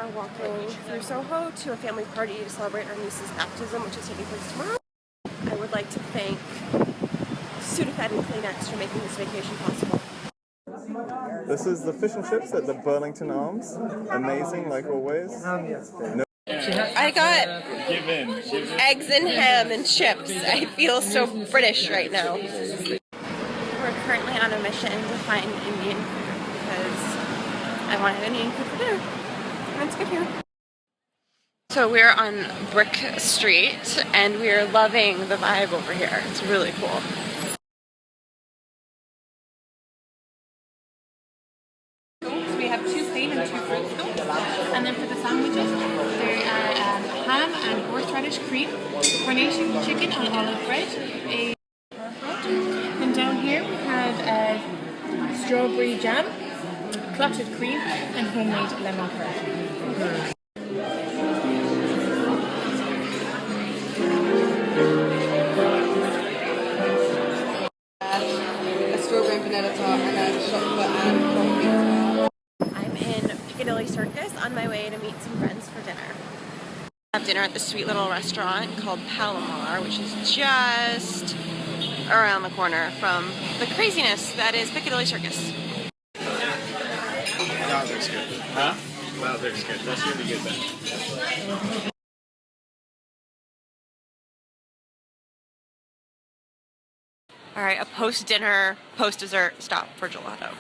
are walking through Soho to a family party to celebrate our niece's baptism, which is taking place tomorrow. I would like to thank Sudafed and Kleenex for making this vacation possible. This is the fish and chips at the Burlington Arms. Amazing, like always. No. I got eggs and ham and chips. I feel so British right now. We're currently on a mission to find Indian food because I wanted Indian food for dinner. And it's good here. So we're on Brick Street and we're loving the vibe over here. It's really cool. We have 2 plain and 2 fruit scoops. And then for the sandwiches, there are ham and horseradish cream, coronation chicken on olive bread, and down here we have strawberry jam, clotted cream, and homemade lemon curd. A strawberry and vanilla tart and a chocolate and coffee. I'm in Piccadilly Circus on my way to meet some friends for dinner. I have dinner at this sweet little restaurant called Palomar, which is just around the corner from the craziness that is Piccadilly Circus. That looks good. Huh? That looks good. That's really good then. Alright, a post-dinner, post-dessert stop for gelato.